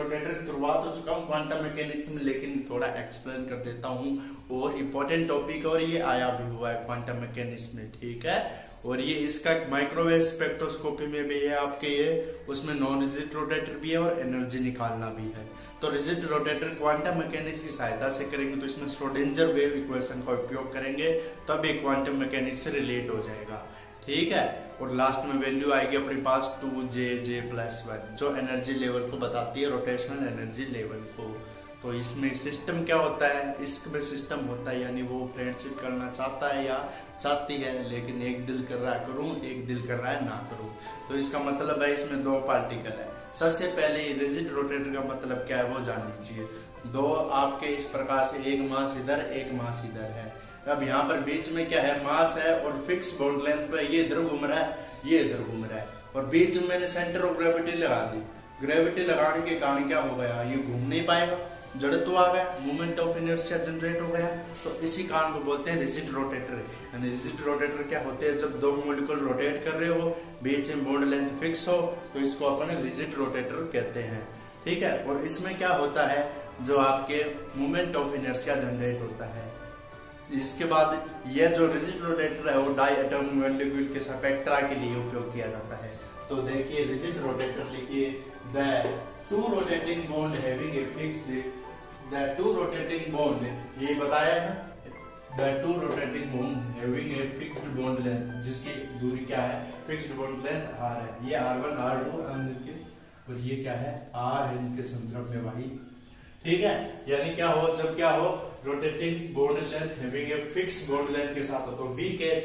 Rotator करवा तो चुका हूँ क्वांटम मैकेनिक्स में, लेकिन थोड़ा एक्सप्लेन कर देता हूँ। और इम्पोर्टेंट टॉपिक और ये आया भी हुआ है क्वांटम मैकेनिक्स में, ठीक है। और ये इसका माइक्रोवेव स्पेक्ट्रोस्कोपी में भी है आपके, ये उसमें नॉन रिजिड रोटेटर भी है और एनर्जी निकालना भी है। तो रिजिड रोटेटर क्वांटम मैकेनिक्स की सहायता से करेंगे, तो इसमें श्रोडिंगर वेव इक्वेशन का उपयोग करेंगे, तब ये क्वांटम मैकेनिक्स से रिलेट हो जाएगा, ठीक है। और लास्ट में वैल्यू आएगी अपने पास 2J+1, जो एनर्जी लेवल को बताती है, रोटेशनल एनर्जी लेवल को। तो इसमें सिस्टम क्या होता है, इसमें सिस्टम होता है यानी वो फ्रेंडशिप करना चाहता है या चाहती है, लेकिन एक दिल कर रहा है करूं, एक दिल कर रहा है ना करूं। तो इसका मतलब है इसमें दो पार्टिकल है। सबसे पहले रिजिड रोटेटर का मतलब क्या है वो जान लीजिए। दो आपके इस प्रकार से, एक मास इधर एक मास इधर है। अब यहाँ पर बीच में क्या है, मास है और फिक्स बाउंड लेंथ पे ये इधर घूम रहा है, ये इधर घूम रहा है, और बीच में मैंने सेंटर ऑफ ग्रेविटी लगा दी। ग्रेविटी लगाने के कारण क्या हो गया, ये घूम नहीं पाएगा, जड़त्व आ गया, मोमेंट ऑफ इनर्शिया जनरेट हो गया। तो इसी कारण को बोलते हैं रिजिड रोटेटर। यानी रिजिड रोटेटर क्या होते हैं, जब दो मॉलिक्यूल रोटेट कर रहे हो, बीच में बॉन्ड लेंथ फिक्स हो, तो इसको अपन रिजिड रोटेटर कहते हैं, ठीक है। और इसमें क्या होता है, जो आपके मोमेंट ऑफ इनर्शिया जनरेट होता है। इसके बाद यह जो रिजिड रोटेटर है वो डाई एटॉमिक मॉलिक्यूल के स्पेक्ट्रा के लिए उपयोग किया जाता है। तो देखिए रिजिड रोटेटर लिखिए, the two rotating bond having a fixed, the two rotating bond, ये बताया है, the two rotating bond having a fixed bond length, जिसकी दूरी क्या है, फिक्स्ड बॉन्ड लेंथ r है। ये r1 r2 और ये क्या है r इनके संदर्भ में भाई, ठीक है। यानी क्या हो, जब क्या हो, rotating bond length having a fixed bond length के साथ हो, तो we can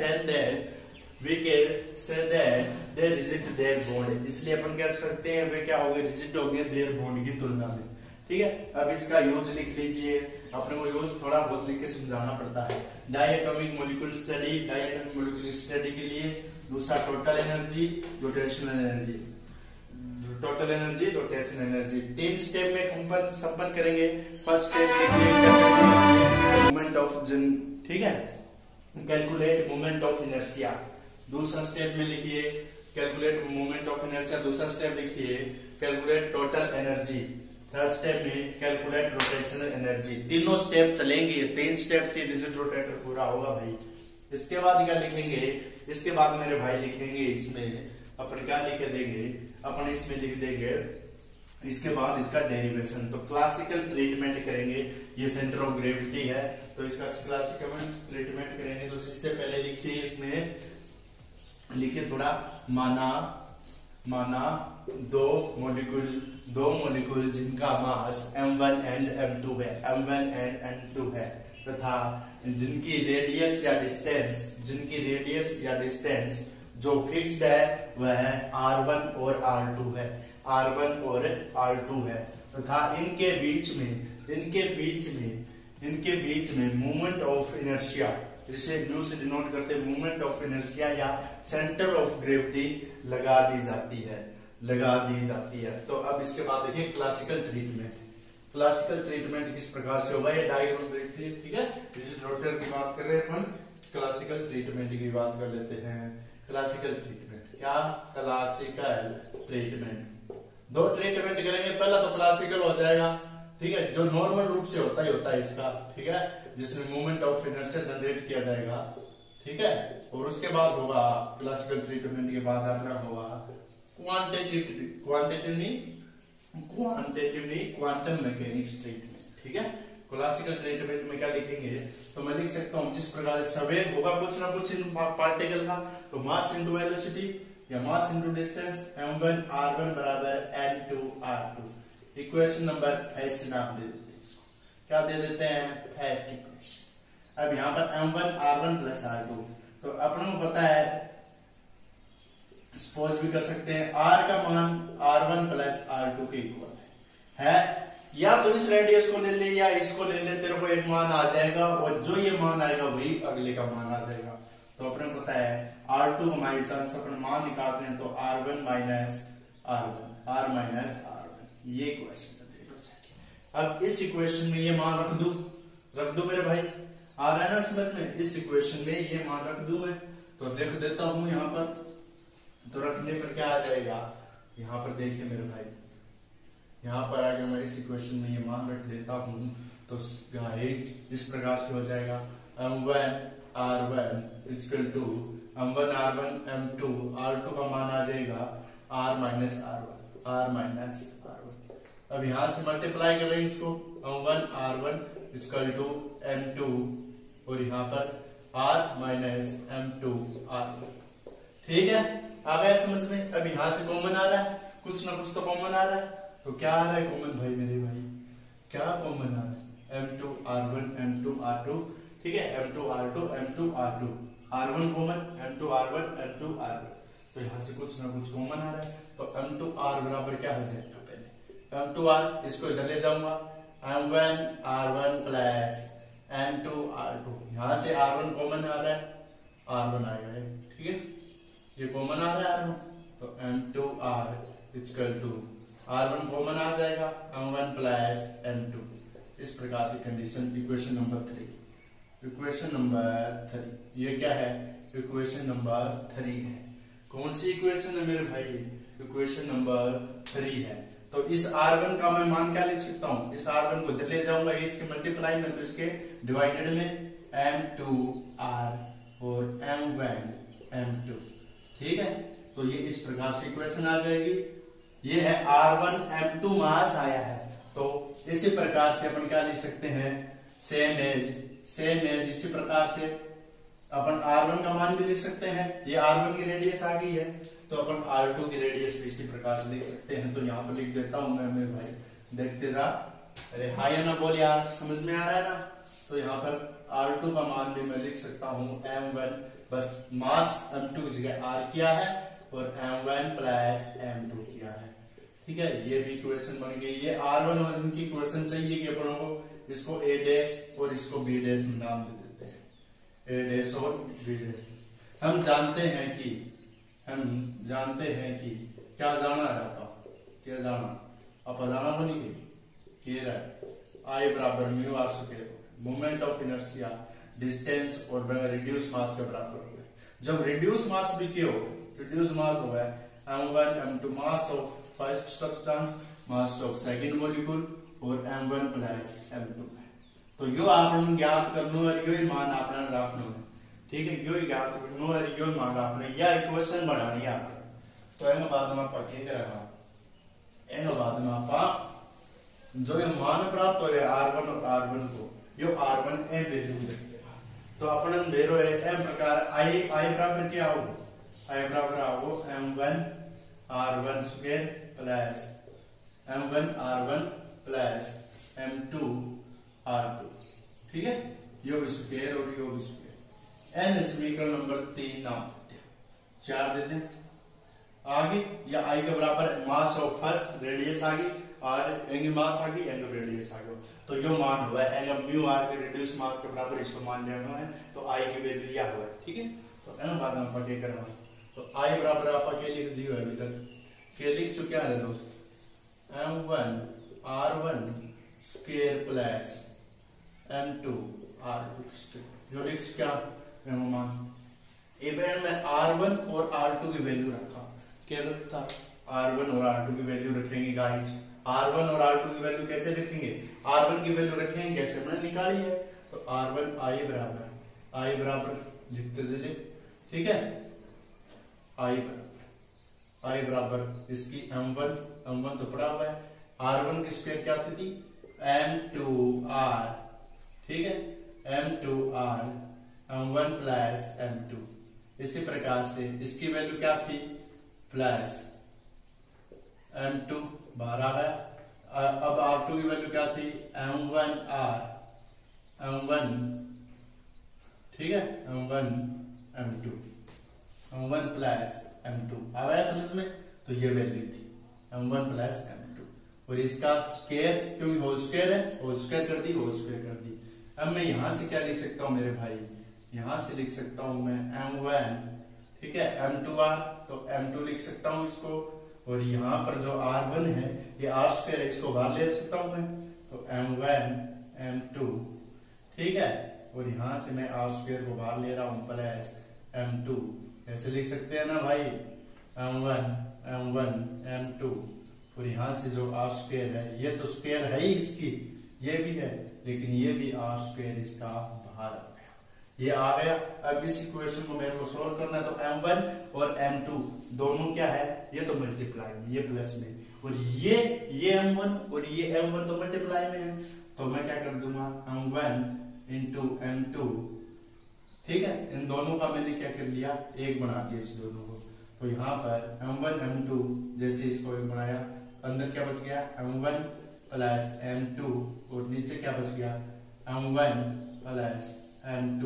say that they rigid their bond, इसलिए अपन कह सकते हैं वे क्या हो गए, रिजिड हो गए their bond की तुलना में, ठीक है। अब इसका यूज लिख लीजिए, अपने को यूज थोड़ा बहुत लिख के समझाना पड़ता है। Diatomic molecule study, diatomic molecule study के लिए दूसरा total energy, rotational energy, total energy, rotational energy, 3 step में संपन्न करेंगे। फर्स्ट स्टेप लिखिए मोमेंट ऑफ जन, ठीक है, कैलकुलेट मोमेंट ऑफ इनर्शिया। दूसरा स्टेप में लिखिए कैलकुलेट मोमेंट ऑफ इनर्शिया। दूसरा स्टेप लिखिए calculate total energy. Third step में कैलकुलेट रोटेशनल एनर्जी। तीनों स्टेप चलेंगे, 3 स्टेप से रिजिड रोटेटर पूरा होगा भाई। इसके बाद क्या लिखेंगे, इसके बाद मेरे भाई लिखेंगे, इसमें अपन क्या लिख देंगे, अपन इसमें लिख देंगे इसके बाद इसका डेरिवेशन। तो क्लासिकल ट्रीटमेंट करेंगे, ये सेंटर ऑफ ग्रेविटी है, तो इसका क्लासिकल ट्रीटमेंट करेंगे। तो इससे पहले लिखिए, इसमें लिखिए थोड़ा, माना दो मॉलिक्यूल जिनका मास m1 एंड m2 है, m1 एंड m2 है, तथा जिनकी रेडियस या डिस्टेंस जो फिक्स्ड है वह है r1 और r2 है, तथा इनके बीच में मोमेंट ऑफ इनर्शिया, जिसे म्यू से डिनोट करते हैं, मोमेंट ऑफ इनर्शिया या सेंटर ऑफ ग्रेविटी लगा दी जाती है। तो अब इसके बाद देखिए क्लासिकल ट्रीटमेंट किस प्रकार से होगा, ये डायग्राम देखिए, ठीक है। रिजिड रोटेटर की बात कर रहे हैं अपन, क्लासिकल ट्रीटमेंट की बात कर लेते हैं। क्लासिकल ट्रीटमेंट क्या, क्लासिकल ट्रीटमेंट 2 ट्रीटमेंट करेंगे। पहला तो क्लासिकल हो जाएगा, ठीक है, जो नॉर्मल रूप से होता है इसका, ठीक है, जिसमें मोमेंट ऑफ इनर्शिया जनरेट किया जाएगा, ठीक है। और उसके बाद होगा क्लासिकल ट्रीटमेंट के बाद अपना होगा क्वांटम मैकेनिक्स ट्रीटमेंट, ठीक है। क्लासिकल ट्रीटमेंट में क्या लिखेंगे, तो मैं लिख सकता हूं जिस प्रकार संवेग होगा कुछ ना कुछ इन पार्टिकल का, तो मास इनटू वेलोसिटी या mass into distance, m1 r1 बराबर n2 r2। Equation number first नाम दे देते हैं इसको, क्या दे देते हैं, फर्स्ट इक्वेशन। अब यहाँ पर m1 r1 प्लस r2, तो अपनों को पता है, सपोज भी कर सकते हैं r का मान r1 प्लस r2 के इक्वल है, या तो इस रेडियस को ले ले या इसको ले ले, तेरे को एक मान आ जाएगा, और जो ये मान आएगा वही अगले का मान आ जाएगा। तो अपने को पता है r2 हमारी चांस अपन मान निकालते हैं, तो r1 माइनस r1, ये इक्वेशन जनरेट हो जाएगी। अब इस इक्वेशन में ये मान रख दू मेरे भाई, आ रहा है ना समझ में, इस इक्वेशन में ये मान रख दू मैं, तो लिख देता हूं यहाँ पर। तो रखने पर क्या आ जाएगा, यहाँ पर देखिए मेरे भाई, यहाँ पर आगे मैं इस इक्वेशन में ये मान रख देता हूँ, तो गाइस इस प्रकार से हो जाएगा m1 r1 equal to m1 r1 m2 r2 का मान आ जाएगा r माइनस r1। अब यहाँ से मल्टीप्लाई करें इसको, m1 r1 equal to m2 और यहाँ पर r माइनस m2 r1। ठीक है, आ गया समझ में। अब यहाँ से कॉमन आ रहा है, कुछ ना कुछ तो कॉमन आ रहा है, तो क्या आ रहा है कॉमन भाई मेरे भाई, क्या कॉमन आ रहा है, m2 r1 m2 r2। ठीक है, m2 r2 m2 r2, r1 common, m2 r1 m2 r1, तो यहाँ से कुछ ना कुछ कॉमन आ रहा है, तो m2 r बराबर क्या हो जाएगा, पहले m2 r इसको इधर ले जाऊंगा, m1 r1 plus m2 r2, यहाँ से r1 कॉमन आ रहा है, r1 आएगा, ठीक है, ये कॉमन आ रहा है r1, तो m2 r equal to r1 common आ जाएगा, m1 प्लस m2। इस प्रकार से condition equation number 3। Equation number 3 ये क्या है, इक्वेशन नंबर 3 है। कौन सी इक्वेशन है मेरे भाई, इक्वेशन नंबर 3 है। तो इस r1 का मैं मान क्या लिख सकता हूँ, इस r1 को इधर ले जाऊंगा, ये इसके मल्टीप्लाई में, तो इसके डिवाइडेड में m2r और m1 m2। ठीक है, तो ये इस प्रकार से इक्वेशन आ जाएगी। ये है r1 m2 मास आया है, तो इसी प्रकार से अपन क्या लिख सकते हैं, सेम एज इसी प्रकार से अपन r1 का मान भी लिख सकते हैं। ये r1 की रेडियस आ गई है, तो अपन r2 की रेडियस भी इसी प्रकार से लिख सकते हैं। तो यहाँ पर लिख देता हूं मैं मेरे भाई, देखते जा, अरे हाँ या ना बोल यार, समझ में आ रहा है ना। तो यहाँ पर r2 का मान भी मैं लिख सकता हूँ m1, बस मास m2 की जगह r किया है और m1 प्लस m2 किया है। ठीक है, ये भी इक्वेशन बन गई। ये r1 और इनकी इक्वेशन चाहिए कि अपन को इसको a डैश और इसको b डैश में नाम दे देते हैं, a डैश और b डैश। हम जानते हैं कि क्या जाना है आपका, क्या जाना आप जाना बनी के I बराबर mu R square, moment of inertia, distance और रिड्यूस मास के बराबर हो गए। जब रिड्यूस मास भी क्या हो, रिड्यूस मास हो गया m1 m2 mass of first substance, mass of second molecule और m1 प्लस m2। तो यो आपने ज्ञात करनो और यो मान आपने रखनो है। ठीक है, यो ज्ञात करनो और यो मान आपने या इक्वेशन बनानी है आपने। तो एना बाद में आपा क्या करेगा, एना बाद में आपा जो ये मान प्राप्त हो गया r1 और r1 को, यो r1 ए वैल्यू देगा। तो अपन भेरो है m प्रकार i बराबर क्या हो, i बराबर आओ m1 r1 square plus m1 r1 plus m2 r2। ठीक है, योग स्क्वायर और योग स्क्वायर, n समीकरण नंबर 3 नाम देते हैं, 4 देते हैं। आगे या i के बराबर मास ऑफ फर्स्ट, रेडियस आ गई, और एंगल मास आ गई, एंगल रेडियस आ गई। तो यो मान हुआ है एंगल म्यू आर के रिड्यूस मास के बराबर, इसको मान लेना है। तो i की वैल्यू यह हुआ है। ठीक है, तो एन बाद में अपन क्या करना है, तो i बराबर आपा क्या लिख दियो है अभी तक, क्या लिख चुके हैं दोस्त, m1 r1 square plus m2 r2 square. यो लिख क्या मान, इवेंट में r1 और r2 की वैल्यू रखा, क्या रखता, r1 और r2 की वैल्यू रखेंगे गाइस। r1 और r2 की वैल्यू कैसे रखेंगे, r1 की वैल्यू रखेंगे कैसे, मैंने निकाली है। तो r1 i बराबर लिखते चले। ठीक है, i बराबर इसकी m1 तो पड़ा हुआ है, r1 की स्क्वायर क्या थी m2r। ठीक है, m2r m1 प्लस m2। इसी प्रकार से इसकी वैल्यू क्या थी, प्लस m2 बाहर आ गया। अब r2 की वैल्यू क्या थी, m1r m1। ठीक है, m1 m2 m1 plus m2 आ गया समझ में। तो ये वैल्यू थी m1 प्लस m2, और इसका स्क्वायर क्योंकि होल स्क्वायर है, होल स्क्वायर कर दी। अब मैं यहां से क्या लिख सकता हूं मेरे भाई, यहां से लिख सकता हूं मैं m1। ठीक है, m2r, तो m2 लिख सकता हूं इसको, और यहाँ पर जो r1 है ये r स्क्वायर है, इसको बाहर ले सकता हूं मैं। तो m1 m2। ठीक है, और यहां से मैं r स्क्वायर को बाहर ले रहा हूं प्लस m2, ऐसे लिख सकते हैं ना भाई, m1 m2 और यहाँ से जो आर स्क्वायर है, ये तो स्क्वायर है ही इसकी, ये भी है, लेकिन ये भी आर स्क्वायर इसका बाहर आ गया, ये आ गया। अब इस इक्वेशन को मेरे को सोल्व करना है, तो m1 और m2 दोनों क्या है, ये तो मल्टीप्लाई में, ये प्लस में, और ये m1 और ये m1 तो मल्टीप्लाई में है, तो मैं क्या कर दूंगा m1 इंटू m2, ठीक है। इन दोनों का मैंने क्या कर लिया, एक बना दिया इस दोनों को, तो यहाँ पर m1 m2 जैसे इसको एक बनाया, अंदर क्या बच गया m1 प्लस m2, और नीचे क्या बच गया m1 प्लस m2,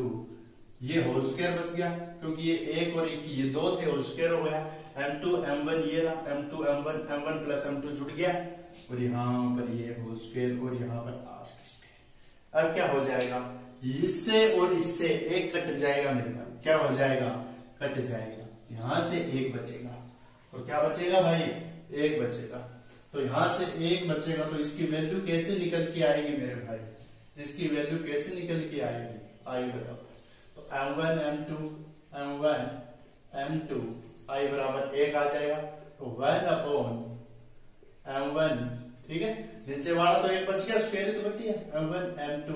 ये होल स्क्वायर बच गया, क्योंकि ये एक और एक ये दो थे, होल स्क्वायर हो गया, m2 m1 ये रहा, m2 m1 m1 plus m2 जुड़ गया, और यहाँ पर ये होल स्क्वायर और यहाँ पर r स्क्वायर। अब क्या हो जाएगा, इससे और इससे एक कट जाएगा मेरे पास, क्या हो जाएगा, कट जाएगा, यहां से एक बचेगा, तो क्या बचेगा भाई, एक बचेगा, तो यहां से एक बचेगा, तो इसकी वैल्यू कैसे निकल के आएगी मेरे भाई, इसकी वैल्यू कैसे निकल के आएगी, आई बराबर, तो m1 m2 आई बराबर एक आ जाएगा, तो 1 अपॉन m1, ठीक है, नीचे वाला तो एक बच गया, स्क्वायर तो कटी है, m1 m2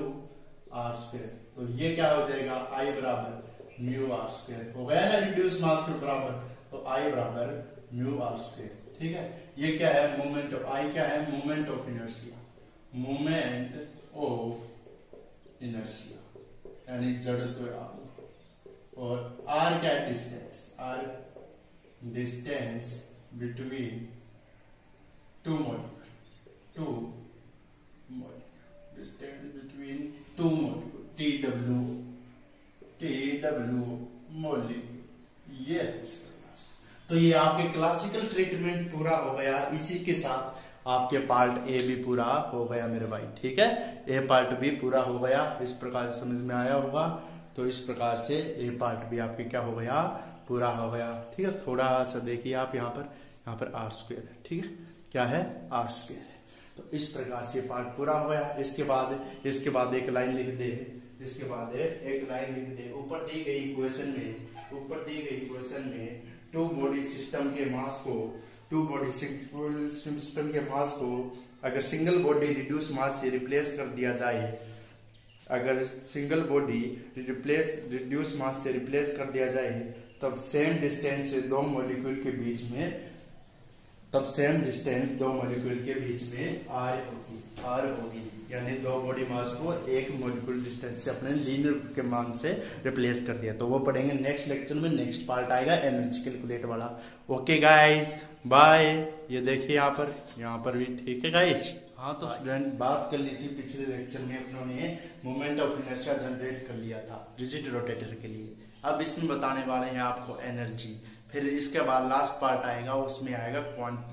आर स्क्वायर, तो ये क्या हो जाएगा, आई बराबर म्यू आर स्क्वायर, हो गया ना रिड्यूस मास के बराबर, तो आई बराबर म्यू आर स्क्वायर, ठीक है। ये क्या है, मोमेंट ऑफ, आई क्या है, moment of inertia, moment of inertia यानी जड़त्व आवेग, और आर क्या है, distance, R distance between two molecule, distance between two molecule, TW molecule, ये है इसका क्लास। तो ये आपके क्लासिकल ट्रीटमेंट पूरा हो गया, इसी के साथ आपके पार्ट ए भी पूरा हो गया मेरे भाई, ठीक है, ए पार्ट भी पूरा हो गया, इस प्रकार से समझ में आया होगा। तो इस प्रकार से ए पार्ट भी आपके क्या हो गया, पूरा हो गया, ठीक है। थोड़ा सा देखिए आप यहाँ पर आर स्क्वायर है, ठीक है, क्या है, आर स्क्वायर है। तो इस प्रकार से पार्ट पूरा हो गया। इसके बाद एक लाइन लिख दे, इसके बाद एक लाइन लिख दे, ऊपर दी गई इक्वेशन में टू बॉडी सिस्टम के मास को अगर सिंगल बॉडी रिड्यूस मास से रिप्लेस कर दिया जाए, अगर सिंगल बॉडी रिड्यूस मास से रिप्लेस कर दिया जाए, तब सेम डिस्टेंस दो मॉलिक्यूल के बीच में आर होगी, यानी दो बॉडी मास को एक मॉलिक्यूल डिस्टेंस से अपने लीनियर के मान से रिप्लेस कर दिया। तो वो पढ़ेंगे नेक्स्ट लेक्चर में, नेक्स्ट पार्ट आएगा एनर्जी कैलकुलेट वाला। Okay guys, bye. ये देखिए यहाँ पर भी ठीक है गाइस। हाँ तो स्टूडेंट, बात कर ली थी पिछले लेक्चर में अपनों मोमेंट ऑफ इनर्शिया जनरेट कर लिया था रिजिड रोटेटर के लिए। अब इसमें बताने वाले हैं आपको एनर्जी, फिर इसके बाद लास्ट पार्ट आएगा, उसमें आएगा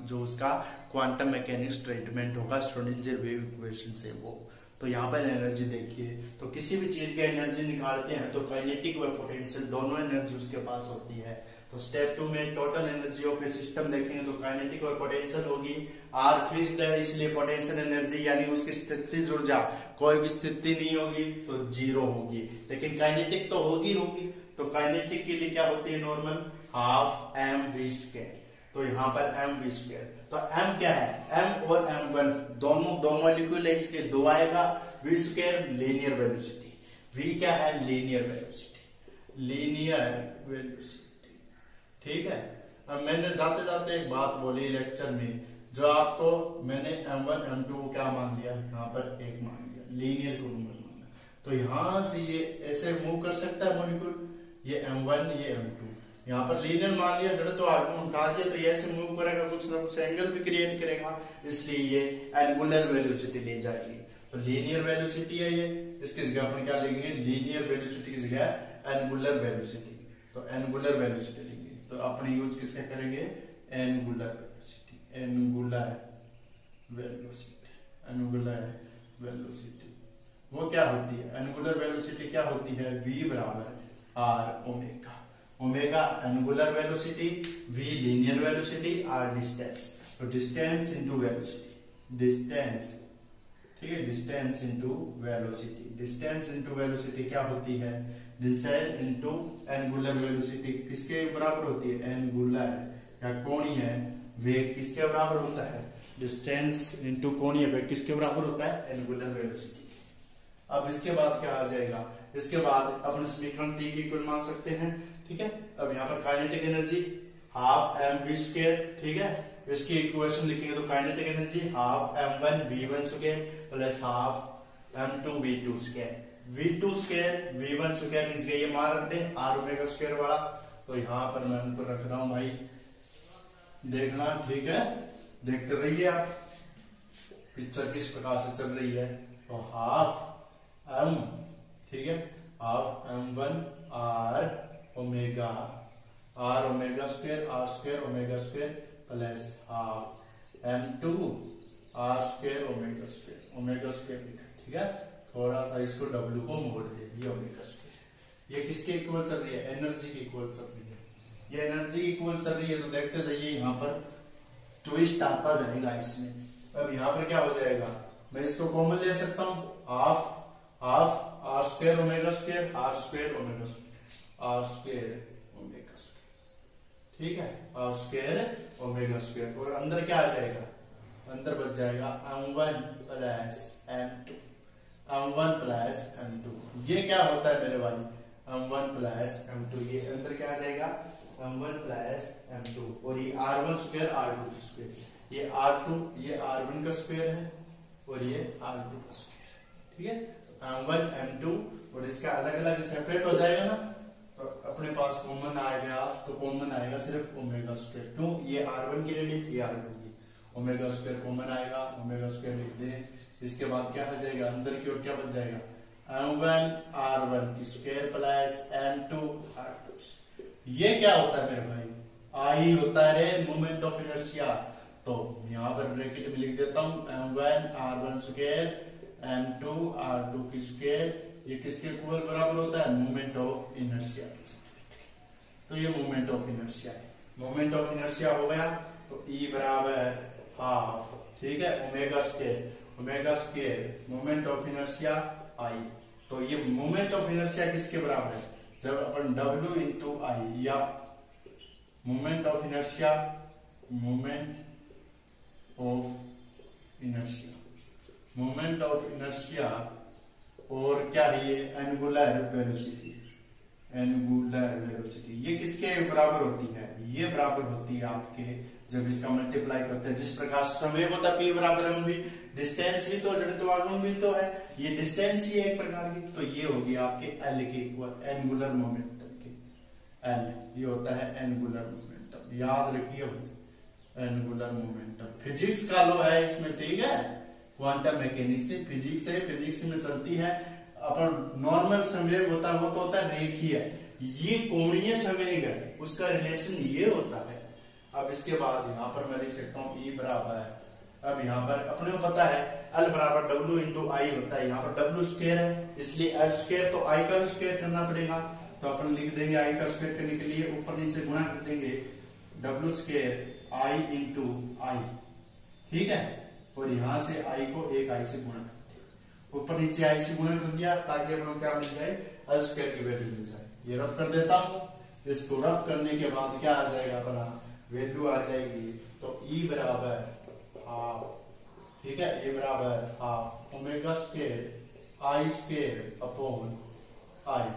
जो उसका क्वांटम मैकेनिक्स ट्रीटमेंट होगा श्रोडिंगर वेव इक्वेशन से वो। तो यहाँ पर एनर्जी देखिए, तो किसी भी चीज की एनर्जी निकालते हैं तो काइनेटिक व पोटेंशियल दोनों एनर्जी उसके पास होती है। तो स्टेप 2 में total energy of A system देखेंगे तो काइनेटिक और पोटेंशियल होगी। आर फिक्स्ड है, इसलिए पोटेंशियल एनर्जी यानी उसकी स्थितिज ऊर्जा कोई भी स्थिति नहीं होगी तो 0 होगी, लेकिन काइनेटिक तो होगी। तो काइनेटिक के लिए क्या होती है, normal half M V square. तो यहाँ पर एम वी स्क्वायर, तो एम क्या है, एम और m1 दोनों दो मॉलिक्यूल है, इसके दो आएगा। V square linear velocity, V क्या है, लीनियर वेलोसिटी, ठीक है। अब मैंने जाते जाते एक बात बोली लेक्चर में, जो आपको मैंने m1 m2 को क्या मान लिया, यहाँ पर एक मान लिया, लीनियर को नंबर माना। तो यहाँ से ये ऐसे मूव कर सकता है मॉलिक्यूल, ये m1 ये m2, यहाँ पर लीनियर मान लिया, जड़ तो आगे उठा दिया, तो ये ऐसे मूव करेगा, कुछ ना कुछ एंगल भी क्रिएट करेगा, इसलिए ये एंगुलर वेलोसिटी ले जाएगी। तो लीनियर वेलोसिटी है ये, इसकी जगह अपन क्या लेंगे, लीनियर वेलोसिटी की जगह एंगुलर वेलोसिटी। तो एंगुलर वेलोसिटी लेंगे, तो अपने यूज किसका करेंगे, एंगुलर वेलोसिटी। वो क्या होती है, एंगुलर वेलोसिटी क्या होती है, v बराबर R omega. Omega angular velocity, v linear velocity, r distance. तो डिस्टेंस इंटू वेलोसिटी, ठीक है, डिस्टेंस इंटू वेलोसिटी क्या होती है, डिस्टेंस इंटू एंगुलर वेलोसिटी किसके बराबर होती है, एंगुलर या कोणीय वेग किसके बराबर होता है, डिस्टेंस इंटू कोणीय वेग किसके बराबर होता है, एंगुलर वेलोसिटी। अब इसके बाद क्या आ जाएगा, इसके बाद अपन समीकरण टी की इक्वल मान सकते हैं, ठीक है। अब यहाँ पर kinetic energy half mv square, ठीक है, इसकी इक्वेशन लिखेंगे तो kinetic energy half m1 v1 square plus half m2 v2 square. v2 square v1 square किस गई, ये मान रख दे r ओमेगा स्क्वायर वाला, तो यहाँ पर मैं उनको रख रहा हूं भाई, देखना, ठीक है, देखते रहिए आप पिक्चर किस प्रकार से चल रही है। तो हाफ m, ठीक है, half m1 r omega square omega square plus half m2 r square omega square लिखा, ठीक है। थोड़ा सा इसको w को मोड़ दे दिया, ओमेगा स्क्वायर। ये किसके इक्वल चल रही है, एनर्जी की इक्वल चल रही है। ये एनर्जी की इक्वल चल रही है तो देखते जाइए, यहाँ पर ट्विस्ट आता जाएगा इसमें। अब यहाँ पर क्या हो जाएगा, मैं इसको कॉमन ले सकता हूँ, half r square omega square r square omega square, ठीक है, r स्क्वायर ओमेगा स्क्वायर, और अंदर क्या आ जाएगा, अंदर बच जाएगा m1 प्लस m2। ये क्या होता है मेरे भाई, m1 प्लस m2, ये अंदर क्या आ जाएगा, m1 प्लस m2, और ये r1 स्क्वायर r2 स्क्वायर, ये r2 ये r1 का स्क्वायर है और ये r2 का स्क्वायर, ठीक है। m1 m2 और इसका अलग अलग सेपरेट हो जाएगा ना, तो अपने पास कॉमन आएगा, तो कॉमन आएगा सिर्फ ओमेगा स्क्वायर, क्यों, ये r1 की रेडियस, ये r2 की, ओमेगा स्क्वायर कॉमन आएगा, ओमेगा स्क्वायर लिख दें। इसके बाद क्या हो जाएगा, अंदर की ओर क्या बच जाएगा, m1 r1 की स्क्वायर प्लस m2 r2। ये क्या होता है मेरे भाई, आई होता है मोमेंट ऑफ इनर्शिया, तो यहाँ पर ब्रैकेट में लिख देता हूँ m1 r1 square m2 r2 की स्क्वायर, ये किसके इक्वल बराबर होता है, मोमेंट ऑफ इनर्शिया। तो ये मोमेंट ऑफ इनर्शिया है, मोमेंट ऑफ इनर्शिया हो गया, तो E बराबर हाफ, ठीक है, omega square moment of inertia I। तो ये मोमेंट ऑफ इनर्शिया किसके बराबर है, जब अपन W इंटू आई, या मोमेंट ऑफ इनर्शिया और क्या है ये, एंगुलर वेलोसिटी, ये किसके बराबर होती है, ये बराबर होती है आपके, जब इसका मल्टीप्लाई करते हैं, जिस प्रकार समय होता है P बराबर m v, डिस्टेंस भी तो जड़त्वागुण भी तो है, ये डिस्टेंस ही है एक प्रकार की, तो ये होगी आपके L के इक्वल, एंगुलर मोमेंटम के L, ये होता है एंगुलर मोमेंटम, याद रखिए एंगुलर मोमेंटम। फिजिक्स का लॉ है इसमें, ठीक है, क्वांटम मैकेनिक्स से फिजिक्स है, फिजिक्स में चलती है। अपन नॉर्मल संवेग होता है वो तो होता है रेखीय, ये कोणीय संवेग है, उसका रिलेशन ये होता है। अब इसके बाद यहाँ पर मैं लिख सकता हूँ E बराबर, अब यहाँ पर अपने को पता है L बराबर W इंटू आई होता है, यहाँ पर W स्क्वायर है इसलिए L स्क्वायर, तो I का भी स्क्वायर करना पड़ेगा, तो अपन लिख देंगे I का स्क्वायर करने के लिए ऊपर नीचे गुणा कर देंगे, W स्क्वायर I इंटू आई, ठीक है, और यहाँ से I को एक I से गुणा करते हैं, ऊपर नीचे I से गुणा कर दिया ताकि अपन क्या मिल जाए, L स्क्वायर की वैल्यू मिल जाए। ये रफ कर देता हूँ, इसको रफ करने के बाद क्या आ जाएगा, अपना वैल्यू आ जाएगी, तो E बराबर हाफ, ठीक है, E बराबर half omega square I square upon I,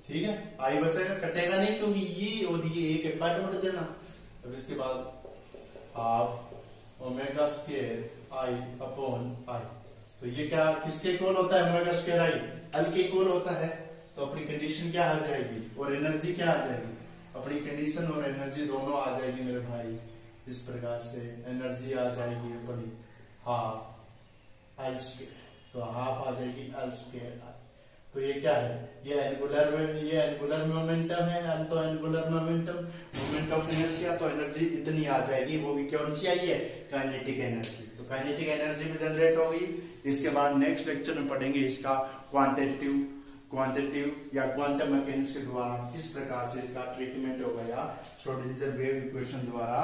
ठीक है, आई बचेगा, कटेगा नहीं क्योंकि ये और ये एक काट मत देना। अब इसके बाद half omega square I upon I, तो ये क्या किसके इक्वल होता है, ओमेगा स्क्वायर आई एल के इक्वल होता है, तो अपनी कंडीशन क्या आ जाएगी और एनर्जी क्या आ जाएगी, अपनी कंडीशन और एनर्जी दोनों आ जाएगी मेरे भाई इस प्रकार से, एनर्जी आ जाएगी अपनी हाफ एल स्क्वायर, तो हाफ आ जाएगी एल स्क्वायर आई। तो ये क्या है, ये एंगुलर मोमेंटम है, एल तो angular momentum, moment of inertia, तो एनर्जी इतनी आ जाएगी, वो भी कौन सी आई है, काइनेटिक एनर्जी, तो काइनेटिक एनर्जी भी जनरेट होगी। इसके बाद नेक्स्ट लेक्चर में पढ़ेंगे इसका क्वांटिटेटिव या क्वांटम मैकेनिक्स के द्वारा किस प्रकार से इसका ट्रीटमेंट होगा, या श्रोडिंगर वेव इक्वेशन द्वारा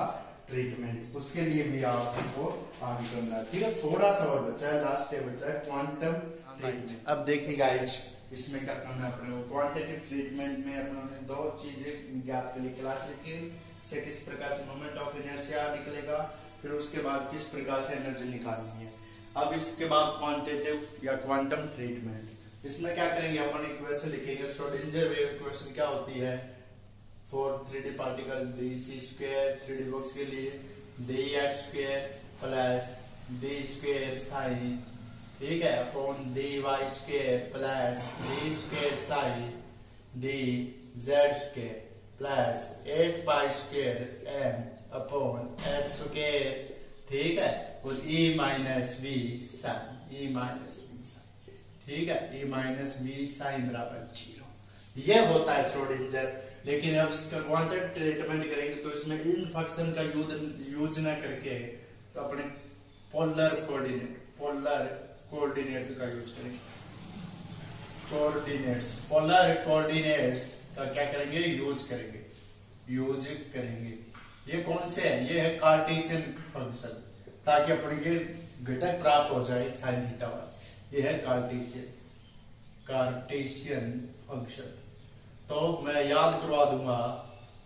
ट्रीटमेंट, उसके लिए भी आपको आगे करना है, ठीक है। थोड़ा सा और बचा है, लास्ट डे बचा है क्वांटम ट्रीटमेंट। अब देखिए गाइस, इसमें क्या करना है अपने को, क्वांटिटेटिव ट्रीटमेंट में अपने दो चीजें ज्ञात के लिए क्लास लिखी से किस प्रकार से मोमेंट ऑफ इनर्शिया निकलेगा, फिर उसके बाद किस प्रकार से एनर्जी निकालनी है। अब इसके बाद क्वांटिटेटिव या क्वांटम ट्रीटमेंट, इसमें क्या करेंगे अपन इक्वेशन लिखेंगे। श्रोडिंगर वेव इक्वेशन क्या होती है, for 3D particle dc², 3D box के लिए dx² प्लस d² साइन, ठीक है, upon dy² plus d² psi dz² plus 8π² m upon h², ठीक है, और e माइनस v साइन, ठीक है, e माइनस v साइन बराबर 0। ये होता है श्रोडिंगर। लेकिन अब इसका क्वांटम ट्रीटमेंट करेंगे तो इसमें इन फंक्शन का यूज ना करके तो अपने पोलर कोऑर्डिनेट का यूज करेंगे। पोलर कोऑर्डिनेट्स का क्या करेंगे, यूज करेंगे। ये कौन से है, ये है कार्टेशियन फंक्शन, ताकि अपने के घटक प्राप्त हो जाए साइन थीटा वाला। ये है कार्टेशियन फंक्शन। तो मैं याद करवा दूंगा,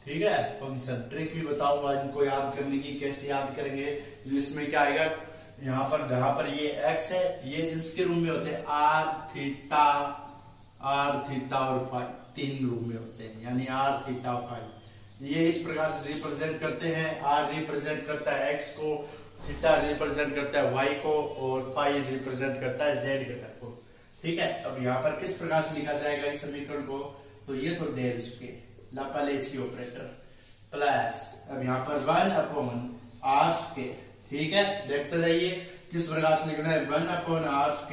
ठीक है, फंक्शन ट्रिक भी बताऊंगा इनको याद करने की, कैसे याद करेंगे। इसमें क्या आएगा, यहाँ पर जहां पर ये x है, ये इसके रूम में होते हैं r थीटा और फाई, 3 रूम में होते हैं, यानी r थीटा फाई। ये इस प्रकार से रिप्रेजेंट करते हैं। r रिप्रेजेंट करता है x को, थीटा रिप्रेजेंट करता है y को, और फाई रिप्रेजेंट करता है z घटक को, ठीक है। अब यहाँ पर किस प्रकार से लिखा जाएगा इस समीकरण को, तो ये तो डेल स्क्वायर लाप्लासी ऑपरेटर प्लस, अब यहाँ पर 1/r², ठीक है। देखते जाइए किस प्रकार से लिखना है, 1/r²,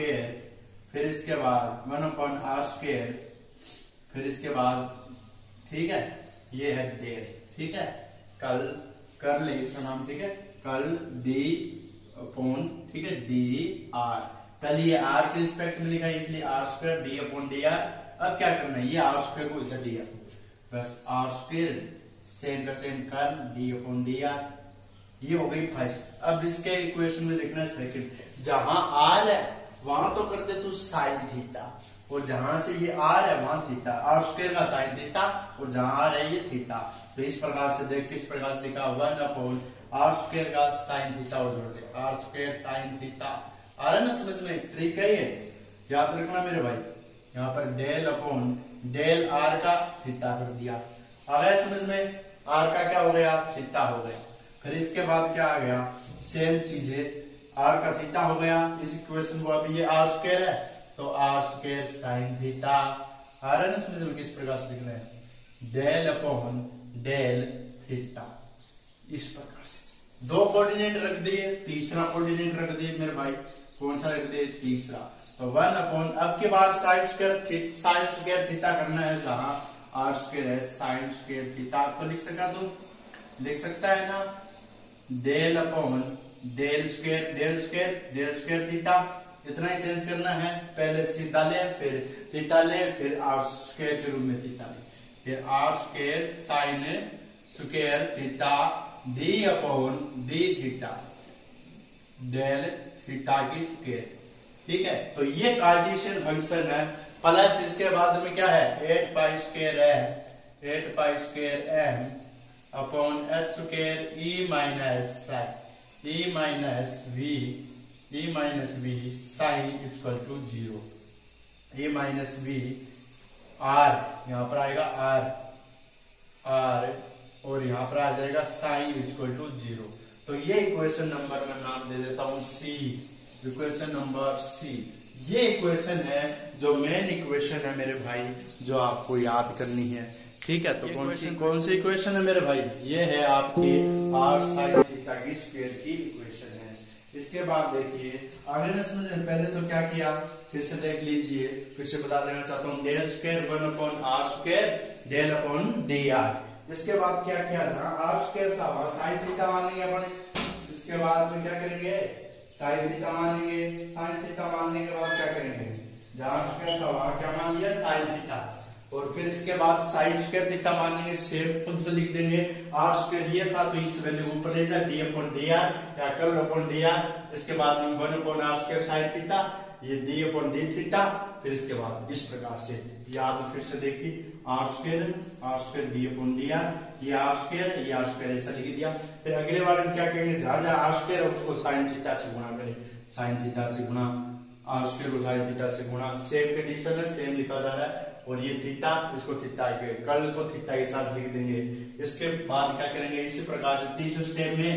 फिर इसके बाद 1/r², फिर इसके बाद, ठीक है, ये है डेल, ठीक है, कर ले इसका नाम, ठीक है, कल d/, ठीक है, dr। पहले ये r के रिस्पेक्ट में लिखा है इसलिए r² d/dr। अब क्या करना है, ये r² को इधर दिया, बस r² सेम का सेम कर d/dr। ये हो गई फर्स्ट। अब इसके इक्वेशन में लिखना है सेकंड। जहां r है वहां तो करते तू साइन थीटा, और जहां से ये r है वहां थीटा, r² का साइन थीटा, और जहां r है ये थीटा। तो इस प्रकार से देख, किस प्रकार से लिखा, 1/r² का साइन थीटा और जोड़ दे, r² साइन थीटा। आ रहा है ना समझ में, ट्रिक है ये, याद रखना मेरे भाई। यहाँ पर डेल r का थीटा कर दिया, आ गया समझ में, r का क्या हो गया, थीटा हो गया। फिर इसके बाद क्या आ गया, सेम चीजें, r का थीटा हो गया। इस इक्वेशन को अभी ये r² है तो r² साइन थीटा। आ रहा है ना समझ में, किस प्रकार से लिखना है, डेल थीटा। इस प्रकार से 2 कोऑर्डिनेट रख दिए, तीसरा कोऑर्डिनेट रख दिए मेरे भाई, कौन सा रख दिए, तीसरा। तो 1/, अब के बाद साइन स्क्वायर थीटा करना है, जहां r² है साइन स्क्वायर थीटा। तो लिख सकता है ना, डेल स्क्वायर थीटा, इतना ही चेंज करना है। पहले सीधा ले, फिर थीटा ले, फिर r² के रूप में थीटा ले, फिर r² sine square theta d/d theta, del theta की स्क्वायर, ठीक है। तो ये कार्टेशियन फंक्शन है। प्लस इसके बाद में क्या है, 8π² m upon h² e minus v psi equal to 0, e minus v r, यहाँ पर आएगा r, और यहाँ पर आ जाएगा साइन इक्वल टू 0। तो ये इक्वेशन नंबर मैं नाम दे देता हूं C, इक्वेशन नंबर C। ये इक्वेशन है जो मेन इक्वेशन है मेरे भाई, जो आपको याद करनी है, ठीक है। तो कौन सी इक्वेशन है मेरे भाई, ये है आपकी r sin थीटा की स्क्वायर की इक्वेशन है। इसके बाद देखिए आगे न समझ, पहले तो क्या किया, फिर से देख लीजिए, फिर से बता देना चाहता हूँ, डेल स्क्वायर 1/r² डेल/dr। इसके बाद क्या किया, जहां r² था वहां साइन थीटा मान लेंगे अपन। इसके बाद में क्या करेंगे, साइन थीटा मान लेंगे। साइन थीटा मानने के बाद क्या करेंगे, जहां r² था वहां क्या मान लिया, साइन थीटा, और फिर इसके बाद साइन स्क्वायर थीटा मान लेंगे। सेम फंक्शन लिख देंगे, r² ये था तो इस वैल्यू ऊपर ले जा, d/dr या कर्ल/dr। इसके बाद में 1/r² साइन थीटा, ये d/d थीटा। फिर इसके बाद इस प्रकार से याद, फिर से देखिए, R square D upon D R, ये आर स्क्वायर ऐसा लिख दिया। फिर अगले वाले में क्या करेंगे, जहां जहां आर स्क्वायर है उसको साइन थीटा से गुणा करें, साइन थीटा से गुणा, आर स्क्वायर को साइन थीटा से गुणा, सेम कंडीशन है, सेम लिखा जा रहा है। और ये थीटा, इसको थीटा के कर्ल को थीटा के साथ लिख देंगे। इसके बाद क्या करेंगे, इसी प्रकार से तीसरे स्टेप में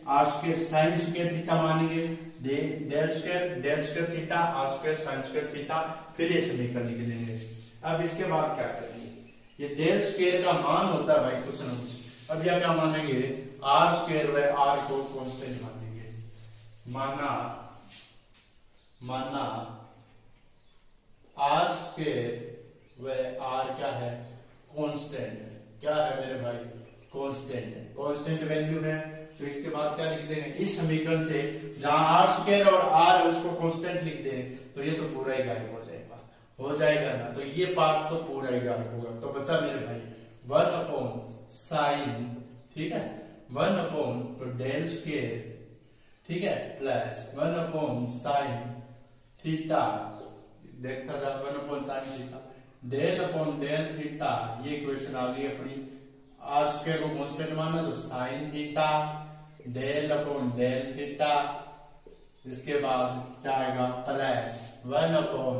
r square sine square theta मानेंगे, del square theta, r square sine square theta, फिर ये समीकरण लिख देंगे। अब इसके बाद क्या करेंगे, ये डेल स्क्वायर का मान होता है भाई कुछ ना कुछ। अब यह क्या मानेंगे, आर स्क्वायर व आर को कांस्टेंट मानेंगे। माना आर स्क्वायर व आर क्या है, कांस्टेंट। क्या है मेरे भाई, कांस्टेंट है, कांस्टेंट वैल्यू है। तो इसके बाद क्या लिख देंगे, इस समीकरण से जहां आर स्क्वायर और आर है उसको कांस्टेंट लिख दें, तो ये तो पूरा ही गायब हो जाएगा ना। तो ये पार्ट तो पूरा ही गायब होगा। तो बचा मेरे भाई 1 अपॉन साइन, ठीक है, 1 अपॉन तो डेल स्क्वायर, ठीक है, प्लस 1 अपॉन साइन थीटा, देखता जा 1 upon sine theta, del upon del theta, ये इक्वेशन आ गई अपनी। आर स्क्वायर को कांस्टेंट माना तो sine theta del upon del theta, इसके बाद क्या आएगा plus 1 upon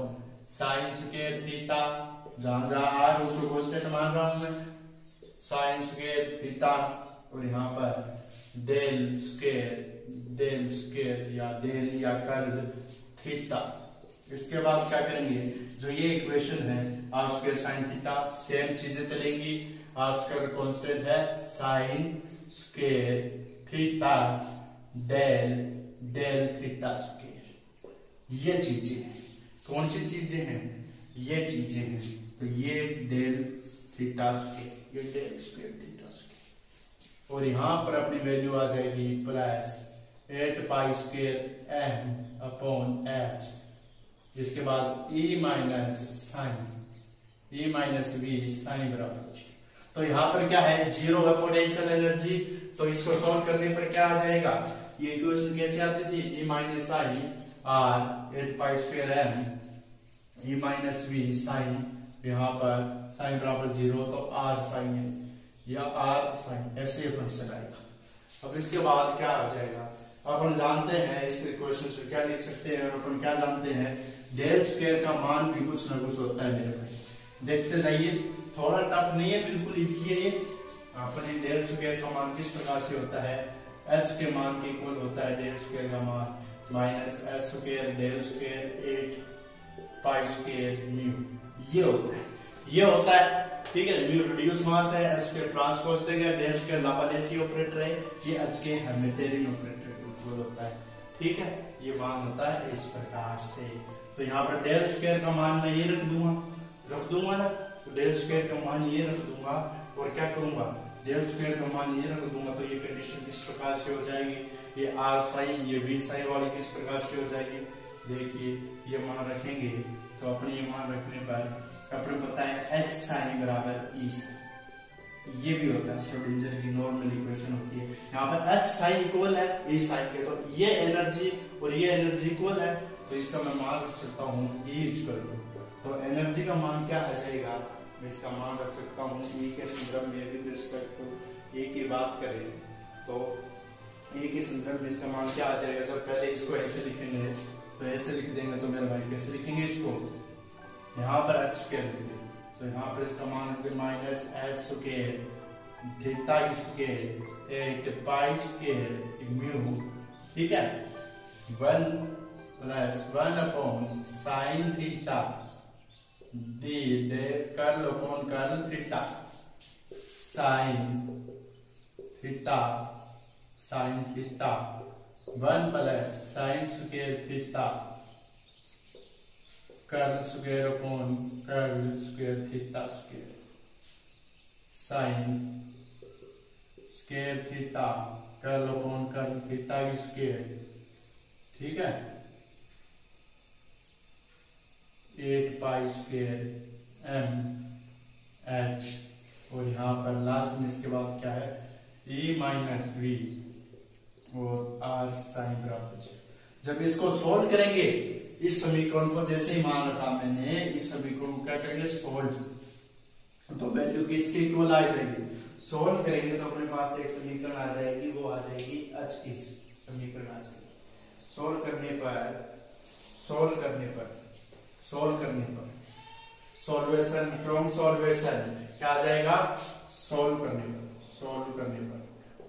sine square theta, जहां जहां आर उसको कांस्टेंट मान रहा हूं मैं, साइन स्क्वायर थीटा, और यहाँ पर डेल स्क्वायर या डेल या कर्ल थीटा। इसके बाद क्या करेंगे, जो ये इक्वेशन है R square sine theta, same चीजें चलेंगी। आर स्क्वायर कांस्टेंट है, sine square theta del theta square, ये चीजें हैं। कौन सी चीजें हैं, ये चीजें हैं। तो ये डेल थीटा स्क्वायर, ये डेल स्क्वायर थीटा स्क्वायर, और यहां पर अपनी वैल्यू आ जाएगी plus 8 pi square M upon H, इसके बाद ई माइनस वी साइन बराबर। तो यहाँ पर क्या है, जीरो है पोटेंशियल एनर्जी। तो इसको सॉल्व करने पर क्या आ जाएगा, ये इक्वेशन कैसे आती थी, E minus psi r 8 pi square m E minus V psi, यहाँ पर साइन बराबर 0, तो आर साइन या आर साइन, ऐसे फंक्शन आएगा। अब इसके बाद क्या आ जाएगा, अपन जानते हैं इस इक्वेशन से क्या लिख सकते हैं, और अपन क्या जानते हैं, डेल स्क्वायर का मान भी कुछ ना कुछ होता है मेरे भाई। देखते जाइए, थोड़ा टफ नहीं है, बिल्कुल इजी है ये। अपने डेल स्क्वायर का मान किस प्रकार से होता है, एच के मान के इक्वल होता है डेल स्क्वायर का मान minus H square del square 8 pi square mu, ये होता है, ठीक है। म्यू रिड्यूस मास है, एच स्क्वायर ट्रांसपोजिटिव है, डेल स्क्वायर लाप्लासी ऑपरेटर है, ये एच के हर्मिटियन ऑपरेटर के इक्वल होता है, ठीक है। ये मान होता है इस प्रकार से। तो यहाँ पर डेल स्क्वायर का मान मैं ये रख दूंगा ना, तो डेल स्क्वायर का मान ये रख दूंगा, और क्या करूंगा, डेल स्क्वायर का मान ये रख दूंगा। तो ये कंडीशन किस प्रकार से हो जाएगी, ये आर साइन ये वी साइन वाली किस प्रकार से हो जाएगी। देखिए ये मान रखेंगे, तो अपने ये मान रखने पर अपने पता है एच साइन बराबर ई साइन, ये भी होता है श्रोडिंगर की नॉर्मल इक्वेशन होती है। यहाँ पर एच साइन इक्वल है ई साइन के, तो ये एनर्जी और ये एनर्जी इक्वल है, तो इसका मैं मान रख सकता हूँ ई इक्वल टू, तो एनर्जी का मान क्या आ जाएगा, मैं इसका मान रख सकता हूँ ई के संदर्भ में विद रिस्पेक्ट टू ए की बात करें, तो ए के संदर्भ में इसका मान क्या आ जाएगा। जब पहले इसको ऐसे लिखेंगे, तो ऐसे लिख देंगे, तो मेरे भाई कैसे लिखेंगे इसको, यहाँ पर एच स्क्वायर लिख देंगे, तो यहाँ पर इसका मान लिख दें minus H square theta square 8 pi square mu, ठीक है, 1 plus 1 upon sine theta D day curl upon curl theta sine theta 1 plus sign square theta curl square upon curl square theta square sine square theta curl upon curl theta square, ठीक है, 8 pi square M H, और यहाँ पर last में इसके बाद क्या है ई माइनस वी और आर साइन बराबर। जब इसको सोल्व करेंगे, इस समीकरण को जैसे ही मान रखा मैंने, इस समीकरण को क्या करेंगे सोल्व, तो वैल्यू किसके इक्वल आ जाएगी, सोल्व करेंगे तो अपने पास एक समीकरण आ जाएगी, वो आ जाएगी एच की समीकरण आ जाएगी। सोल्व करने पर सॉल्वेशन फ्रॉम सॉल्वेशन क्या आ जाएगा, सोल्व करने पर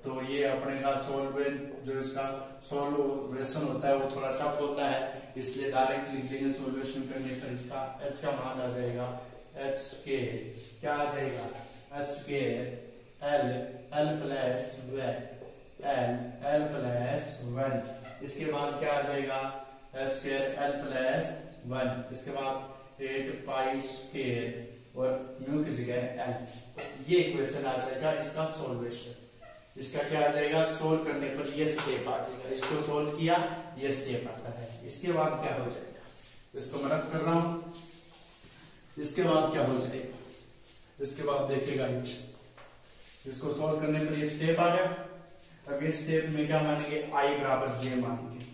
तो ये अपने का सॉल्वेंट जो इसका सॉल्वेशन होता है वो थोड़ा टफ होता है, इसलिए डायरेक्ट लिख देंगे सॉल्वेशन करने पर इसका एच का मान आ जाएगा एच के क्या आ जाएगा एच के एल प्लस वन, इसके बाद क्या आ जाएगा H square L plus one, इसके बाद 8 पाई स्क्वायर और म्यू की जगह एल। ये इक्वेशन आ जाएगा इसका सॉल्वेशन। इसका क्या आ जाएगा, सोल्व करने पर ये स्टेप आ जाएगा, इसको सोल्व किया ये स्टेप आता है। इसके बाद क्या हो जाएगा, इसको मैं रख कर रहा हूं, इसके बाद क्या हो जाएगा, इसके बाद देखेगा इसको सोल्व करने पर ये स्टेप आ गया। अब इस स्टेप में क्या मानेंगे, आई बराबर जे मानेंगे,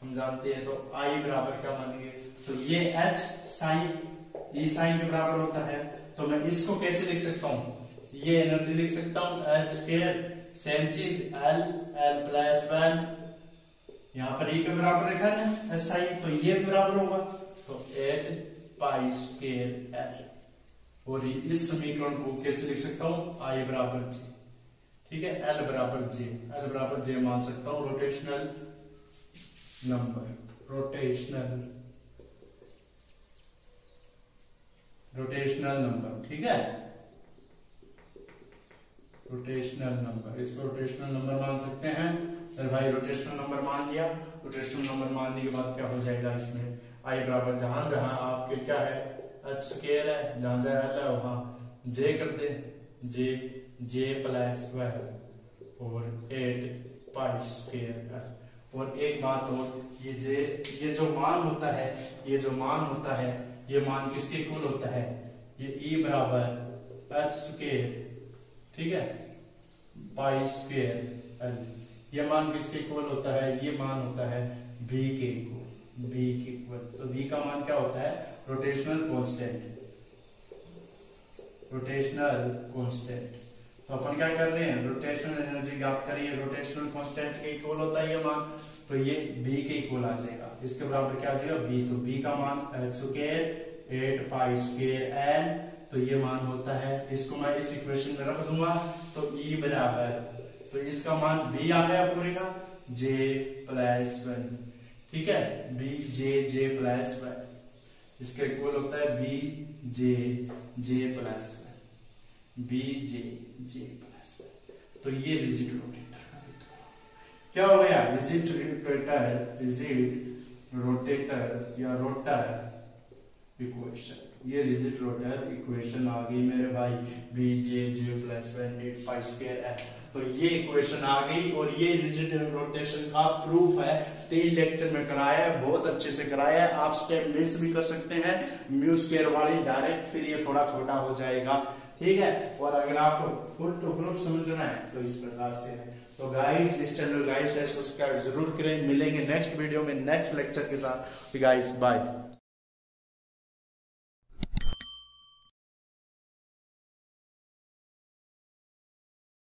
हम जानते हैं तो आई बराबर क्या मानेंगे, तो ये एच साइन ई साइन के बराबर होता है, तो मैं इसको कैसे लिख सकता हूँ, ये एनर्जी लिख सकता हूँ एच स्क्वायर सेम चीज एल प्लस वन, यहाँ पर ई के बराबर रखा है ना एस आई, तो ये बराबर होगा तो 8 पाई स्क्वायर एल, और इस समीकरण को कैसे लिख सकता हूँ आई बराबर जी, ठीक है एल बराबर जे मान सकता हूँ रोटेशनल नंबर, ठीक है रोटेशनल नंबर, इसको रोटेशनल नंबर मान सकते हैं। अरे भाई रोटेशनल नंबर मान लिया, रोटेशनल नंबर मानने के बाद क्या हो जाएगा, इसमें आई बराबर जहां जहां आपके क्या है एच स्क्वायर है, जहां जहां एल है वहां जे कर दे, जे प्लस वन और 8 पाई स्क्वायर एल। और एक बात और, ये जो मान होता है ये मान किसके इक्वल होता है, ये ई बराबर एच स्क्वायर, ठीक है पाई स्क्वायर एल, ये मान किसके इक्वल होता है, ये मान होता है बी के इक्वल। तो बी का मान क्या होता है, रोटेशनल कांस्टेंट। तो अपन क्या कर रहे हैं, रोटेशनल एनर्जी ज्ञात करिए, रोटेशनल कांस्टेंट के इक्वल होता है ये मान, तो ये बी के इक्वल आ जाएगा, इसके बराबर क्या आ जाएगा बी, तो बी का मान L square 8 pi square L, तो ये मान होता है, इसको मैं इस इक्वेशन में रख दूंगा तो ई बराबर, तो इसका मान बी आ गया पूरे का जे प्लस वन, ठीक है बी जे प्लस वन, इसका इक्वल होता है B J plus one, B J plus one. तो ये रिजिड रोटेटर का क्या हो गया, रिजिड रोटेटर या रोटर इक्वेशन, ये रिजिड रोटर इक्वेशन आ गई मेरे भाई, B J plus one 8 pi square L. तो ये इक्वेशन आ गई और ये रिजिड रोटेशन का प्रूफ है, 3 लेक्चर में कराया है, बहुत अच्छे से कराया है। आप स्टेप मिस भी कर सकते हैं म्यू स्क्वायर वाली डायरेक्ट, फिर ये थोड़ा छोटा हो जाएगा, ठीक है। और अगर आपको फुल टू फुल समझना है तो इस प्रकार से है। तो गाइस इस चैनल गाइस सब्सक्राइब जरूर करें, मिलेंगे नेक्स्ट वीडियो में नेक्स्ट लेक्चर के साथ। Guys bye.